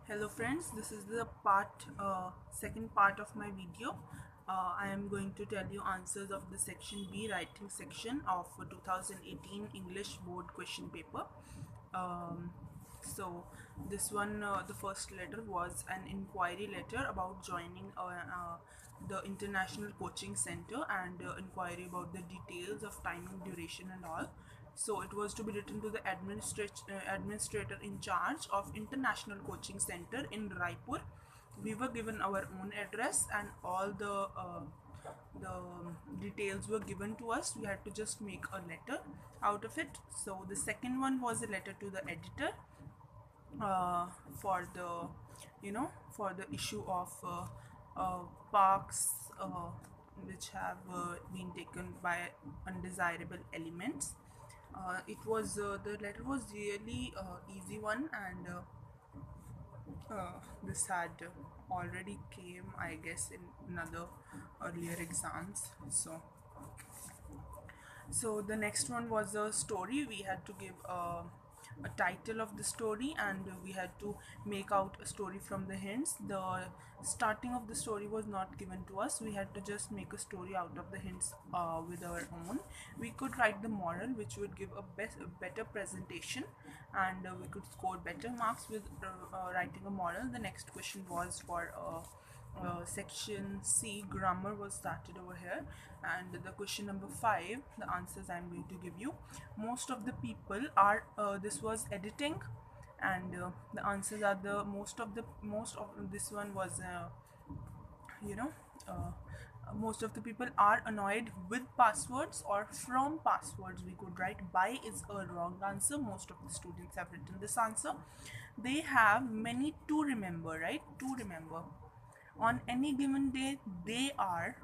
Hello friends, this is the second part of my video. I am going to tell you answers of the section B writing section of 2018 English board question paper. Um, so this one, the first letter was an inquiry letter about joining the International Coaching Center and inquiry about the details of timing, duration and all. So it was to be written to the administrator in charge of International Coaching Center in Raipur. We were given our own address and all the details were given to us. We had to just make a letter out of it. So the second one was a letter to the editor for the for the issue of parks which have been taken by undesirable elements. It was the letter was really easy one, and this had already came, I guess, in another earlier exams. So the next one was a story. We had to give a title of the story, and we had to make out a story from the hints. The starting of the story was not given to us. We had to just make a story out of the hints with our own. We could write the moral, which would give a better presentation, and we could score better marks with writing a moral. The next question was for section C, grammar was started over here, and the question number 5, the answers I'm going to give you. Most of the people are this was editing, and the answers are the most of this one was you know uh, most of the people are annoyed with passwords or from passwords. We could write by is a wrong answer. Most of the students have written this answer. They have many to remember, right? To remember. On any given day, they are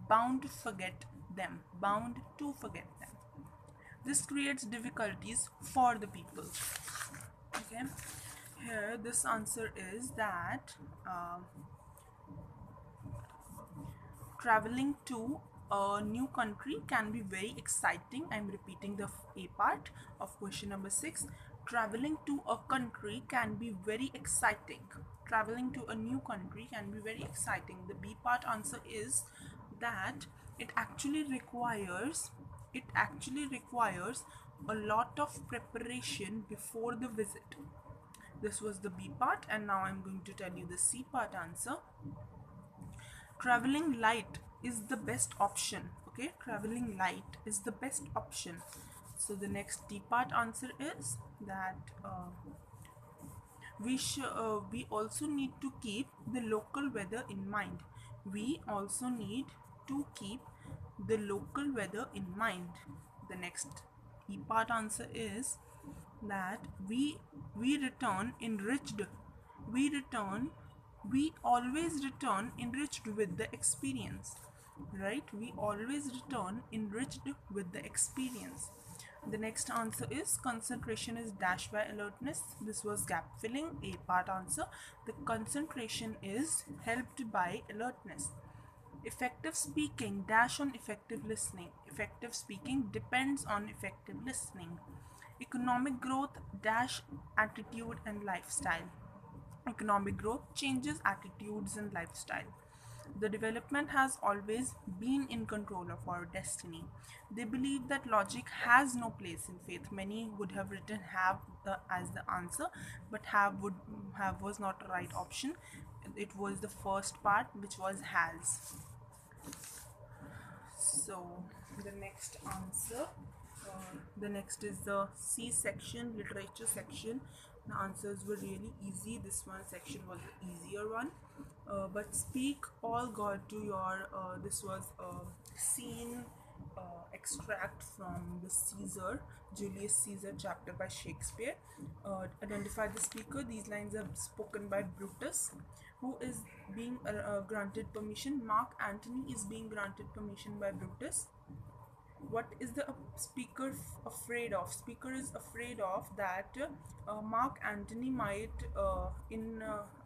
bound to forget them. Bound to forget them. This creates difficulties for the people. Okay. Here, this answer is that traveling to a new country can be very exciting. I'm repeating the A part of question number 6. Traveling to a country can be very exciting. Traveling to a new country can be very exciting. The B part answer is that it actually requires a lot of preparation before the visit. This was the B part, and now I'm going to tell you the C part answer. Traveling light is the best option. Okay, traveling light is the best option. So the next D part answer is that we also need to keep the local weather in mind. We also need to keep the local weather in mind. The next E part answer is that we return enriched. We return we always return enriched with the experience, right? We always return enriched with the experience. The next answer is concentration is dash by alertness. This was gap filling. A part answer. The concentration is helped by alertness. Effective speaking dash on effective listening. Effective speaking depends on effective listening. Economic growth dash attitude and lifestyle. Economic growth changes attitudes and lifestyle. The development has always been in control of our destiny. They believe that logic has no place in faith. Many would have written have as the answer, but have was not a right option. It was the first part, which was has. So the next answer, the next is the C section, literature section. The answers were really easy. This one section was the easier one. But speak all God to your, this was a scene extract from the Caesar, Julius Caesar chapter by Shakespeare. Identify the speaker. These lines are spoken by Brutus. Who is being granted permission? Mark Antony is being granted permission by Brutus. What is the speaker afraid of? Speaker is afraid of that Mark Antony might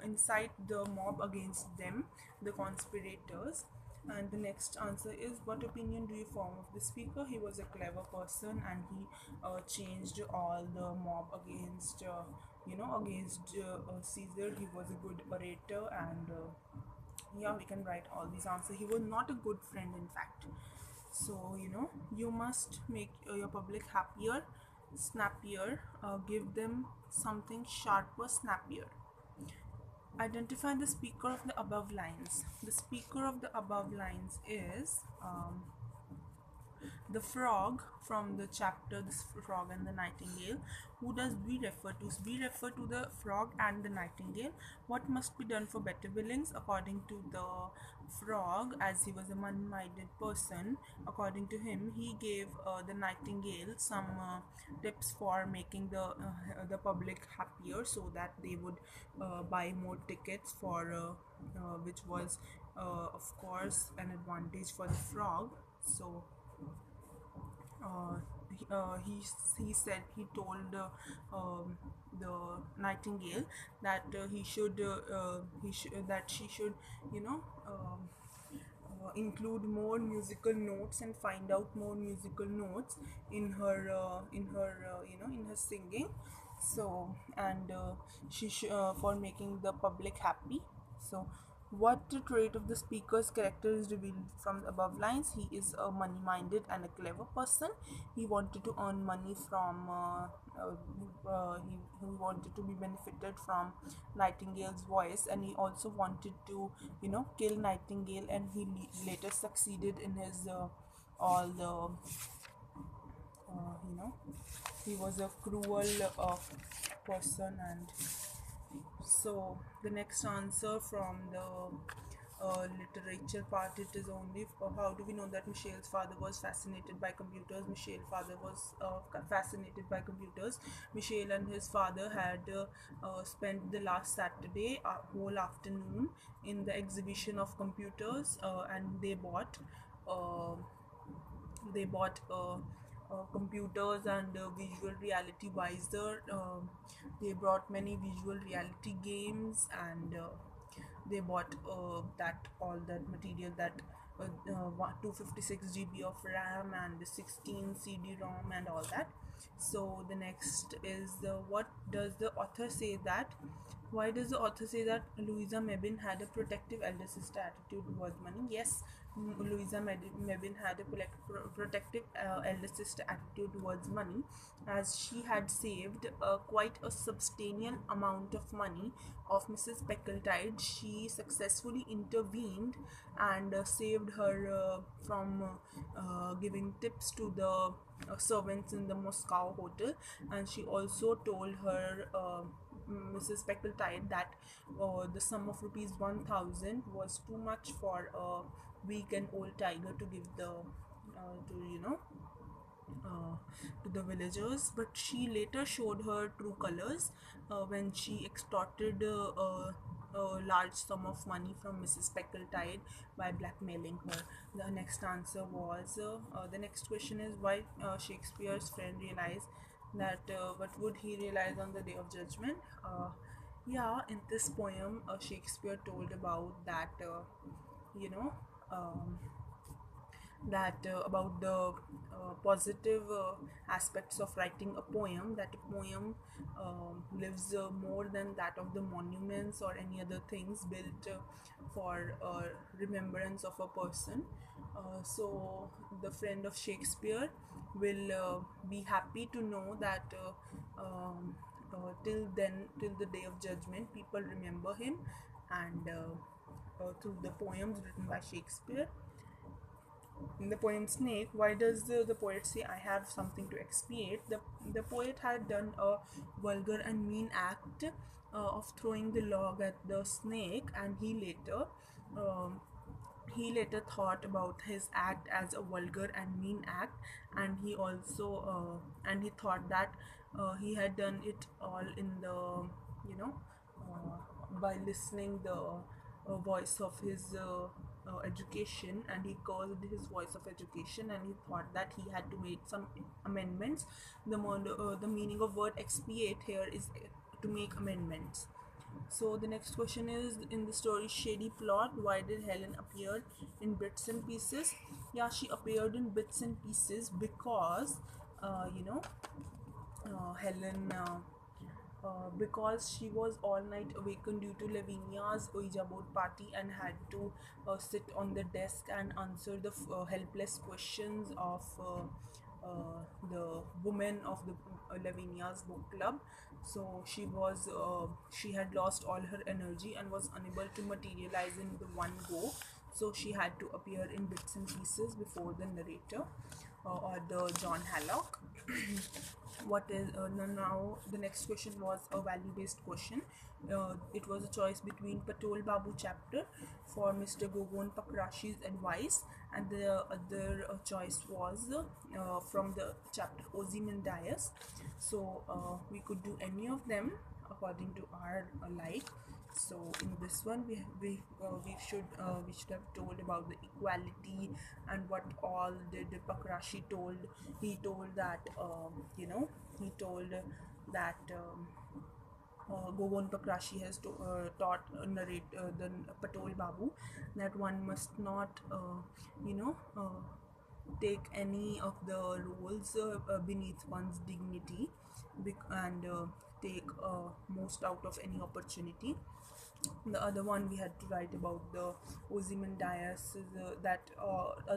incite the mob against them, the conspirators. And the next answer is, what opinion do you form of the speaker? He was a clever person, and he changed all the mob against against Caesar. He was a good orator, and yeah, we can write all these answers. He was not a good friend, in fact. So, you must make your public happier, snappier, give them something sharper, snappier. Identify the speaker of the above lines. The speaker of the above lines is the frog from the chapter "The Frog and the Nightingale." Who does we refer to? We refer to the frog and the nightingale. What must be done for better billings? According to the frog, as he was a money-minded person, according to him, he gave the nightingale some tips for making the public happier, so that they would buy more tickets for which was of course an advantage for the frog. So uh, he said, he told the nightingale that that she should you know include more musical notes and find out more musical notes in her singing. So, and for making the public happy. So, what trait of the speaker's character is revealed from the above lines? He is a money-minded and a clever person. He wanted to earn money from he wanted to be benefited from Nightingale's voice, and he also wanted to kill Nightingale, and he later succeeded in his all the you know he was a cruel person. And so the next answer from the literature part, it is only how do we know that Michelle's father was fascinated by computers? Michelle's father was fascinated by computers. Michelle and his father had spent the last Saturday a whole afternoon in the exhibition of computers, and uh, they bought computers and visual reality visor. They brought many visual reality games, and they bought that all that material, that 256 GB of RAM and 16 CD-ROM and all that. So the next is what does the author say that why does the author say that Louisa Mebin had a protective elder sister attitude towards money? Yes, Louisa Mebin had a protective elder sister attitude towards money, as she had saved quite a substantial amount of money of Mrs. Peckeltide. She successfully intervened and saved her from giving tips to the servants in the Moscow hotel, and she also told her Mrs. Peckeltide that the sum of rupees 1000 was too much for a weak and old tiger to give the to uh, to the villagers. But she later showed her true colors when she extorted a large sum of money from Mrs. Peckeltide by blackmailing her. The next answer was the next question is why Shakespeare's friend realized that what would he realize on the day of judgment? Yeah, in this poem, Shakespeare told about that you know um, about the positive aspects of writing a poem, that a poem lives more than that of the monuments or any other things built for remembrance of a person. So the friend of Shakespeare will be happy to know that till the day of judgment, people remember him, and through the poems written by Shakespeare. In the poem Snake, why does the poet say, I have something to expiate? The poet had done a vulgar and mean act of throwing the log at the snake, and um, he later thought about his act as a vulgar and mean act, and he also and he thought that he had done it all in the you know by listening the voice of his education, and he called his voice of education, and he thought that he had to make some amendments. The meaning of word expiate here is to make amendments. So the next question is, in the story Shady Plot, why did Helen appear in bits and pieces? Yeah, she appeared in bits and pieces because uh, you know Helen because she was all night awakened due to Lavinia's Ouija board party and had to sit on the desk and answer the helpless questions of the women of the Lavinia's book club. So she had lost all her energy and was unable to materialize in the one go. So she had to appear in bits and pieces before the narrator or the John Hallock. What is now the next question was a value based question. It was a choice between Patol Babu chapter for Mr. Gogon Pakrashi's advice, and the other choice was from the chapter Ozymandias. So we could do any of them according to our like. So in this one we should have told about the equality and what all did Pakrashi told. He told that he told that Gogon Pakrashi has taught the Patol Babu that one must not take any of the roles beneath one's dignity and take most out of any opportunity. The other one we had to write about the Ozymandias, that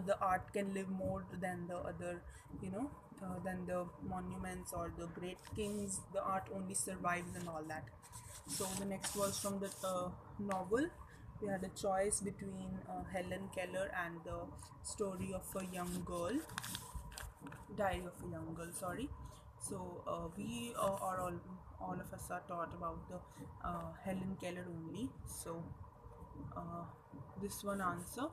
the art can live more than the other, than the monuments or the great kings. The art only survives and all that. So the next was from the novel. We had a choice between Helen Keller and the story of a young girl, diary of a young girl. Sorry. So we are all of us are taught about the Helen Keller only. So this one answer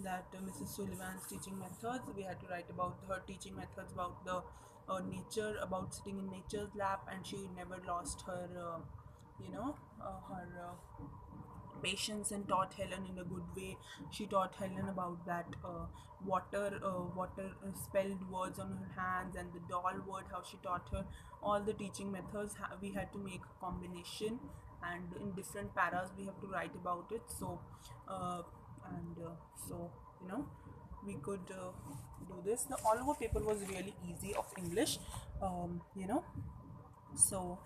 that Mrs. Sullivan's teaching methods. We had to write about her teaching methods, about the nature, about sitting in nature's lap, and she never lost her, her patience and taught Helen in a good way. She taught Helen about that water spelled words on her hands, and the doll word, how she taught her all the teaching methods. We had to make a combination, and in different paras we have to write about it. So so we could do this. The all over paper was really easy of English. So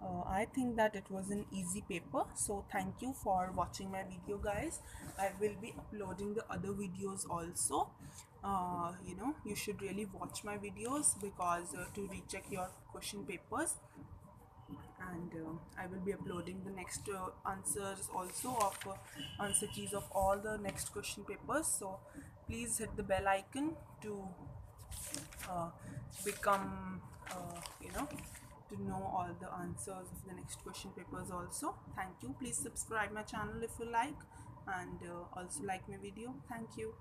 I think that it was an easy paper. So thank you for watching my video, guys. I will be uploading the other videos also. You should really watch my videos because to recheck your question papers, and I will be uploading the next answers also of answer keys of all the next question papers. So please hit the bell icon to uh, become to know all the answers of the next question papers also. Thank you. Please subscribe my channel if you like, and also like my video. Thank you.